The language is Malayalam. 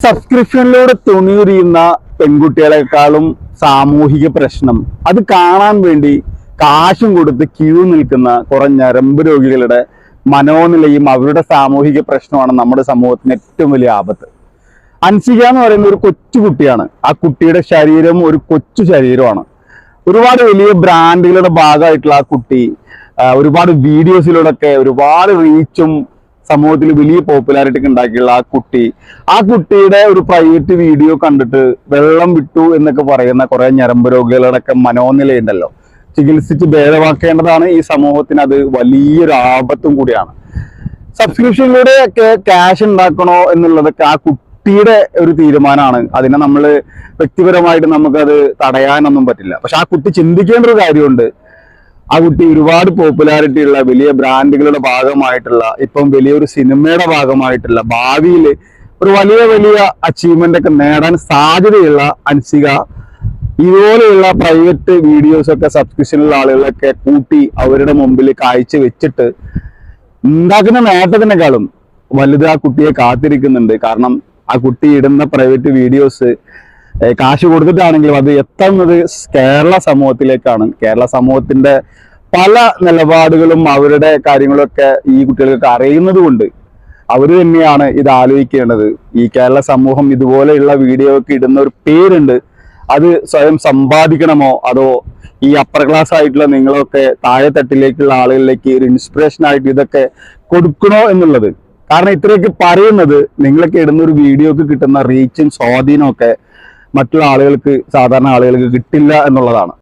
സബ്സ്ക്രിപ്ഷനിലൂടെ തുണിയുരിയുന്ന പെൺകുട്ടികളെക്കാളും സാമൂഹിക പ്രശ്നം അത് കാണാൻ വേണ്ടി കാശും കൊടുത്ത് ക്യൂ നിൽക്കുന്ന കുറെ ഞരമ്പ് രോഗികളുടെ മനോനിലയും അവരുടെ സാമൂഹിക പ്രശ്നമാണ് നമ്മുടെ സമൂഹത്തിന് ഏറ്റവും വലിയ ആപത്ത്. അൻസിക എന്ന് പറയുന്ന ഒരു കൊച്ചുകുട്ടിയാണ്. ആ കുട്ടിയുടെ ശരീരം ഒരു കൊച്ചു ശരീരമാണ്. ഒരുപാട് വലിയ ബ്രാൻഡുകളുടെ ഭാഗമായിട്ടുള്ള ആ കുട്ടി ഒരുപാട് വീഡിയോസിലൂടെയൊക്കെ ഒരുപാട് റീച്ചും സമൂഹത്തിൽ വലിയ പോപ്പുലാരിറ്റി ഉണ്ടാക്കിയുള്ള ആ കുട്ടിയുടെ ഒരു പ്രൈവറ്റ് വീഡിയോ കണ്ടിട്ട് വെള്ളം വിട്ടു എന്നൊക്കെ പറയുന്ന കുറെ ഞരമ്പ് രോഗികളുടെയൊക്കെ മനോനിലയുണ്ടല്ലോ, ചികിത്സിച്ച് ഭേദമാക്കേണ്ടതാണ് ഈ സമൂഹത്തിന്. അത് വലിയൊരു ആപത്തും കൂടിയാണ്. സബ്സ്ക്രിപ്ഷനിലൂടെ ഒക്കെ ക്യാഷ് ഉണ്ടാക്കണോ എന്നുള്ളതൊക്കെ ആ കുട്ടിയുടെ ഒരു തീരുമാനമാണ്. അതിനെ നമ്മൾ വ്യക്തിപരമായിട്ട് നമുക്കത് തടയാനൊന്നും പറ്റില്ല. പക്ഷെ ആ കുട്ടി ചിന്തിക്കേണ്ട ഒരു കാര്യമുണ്ട്. ആ കുട്ടി ഒരുപാട് പോപ്പുലാരിറ്റി ഉള്ള വലിയ ബ്രാൻഡുകളുടെ ഭാഗമായിട്ടുള്ള, ഇപ്പം വലിയൊരു സിനിമയുടെ ഭാഗമായിട്ടുള്ള, ഭാവിയിൽ ഒരു വലിയ വലിയ അച്ചീവ്മെന്റ് ഒക്കെ നേടാൻ സാധ്യതയുള്ള അൻസിക ഇതുപോലെയുള്ള പ്രൈവറ്റ് വീഡിയോസ് ഒക്കെ സബ്സ്ക്രിപ്ഷനുള്ള ആളുകളൊക്കെ കൂട്ടി അവരുടെ മുമ്പിൽ കാഴ്ച വെച്ചിട്ട് ഉണ്ടാക്കുന്ന നേട്ടത്തിനേക്കാളും വലുത് ആ കുട്ടിയെ കാത്തിരിക്കുന്നുണ്ട്. കാരണം ആ കുട്ടി ഇടുന്ന പ്രൈവറ്റ് വീഡിയോസ് കാശ് കൊടുത്തിട്ടാണെങ്കിലും അത് എത്തുന്നത് കേരള സമൂഹത്തിലേക്കാണ്. കേരള സമൂഹത്തിന്റെ പല നിലപാടുകളും അവരുടെ കാര്യങ്ങളൊക്കെ ഈ കുട്ടികൾക്ക് അറിയുന്നത് കൊണ്ട് അവർ തന്നെയാണ് ഇത് ആലോചിക്കേണ്ടത്. ഈ കേരള സമൂഹം ഇതുപോലെയുള്ള വീഡിയോ ഒക്കെ ഇടുന്ന ഒരു പേരുണ്ട്, അത് സ്വയം സമ്പാദിക്കണമോ അതോ ഈ അപ്പർ ക്ലാസ് ആയിട്ടുള്ള നിങ്ങളൊക്കെ താഴെത്തട്ടിലേക്കുള്ള ആളുകളിലേക്ക് ഒരു ഇൻസ്പിറേഷൻ ആയിട്ട് ഇതൊക്കെ കൊടുക്കണോ എന്നുള്ളത്. കാരണം ഇത്രയൊക്കെ പറയുന്നത് നിങ്ങളൊക്കെ ഇടുന്ന ഒരു വീഡിയോക്ക് കിട്ടുന്ന റീച്ചും സ്വാധീനവും ഒക്കെ മറ്റുള്ള ആളുകൾക്ക്, സാധാരണ ആളുകൾക്ക് കിട്ടില്ല എന്നുള്ളതാണ്.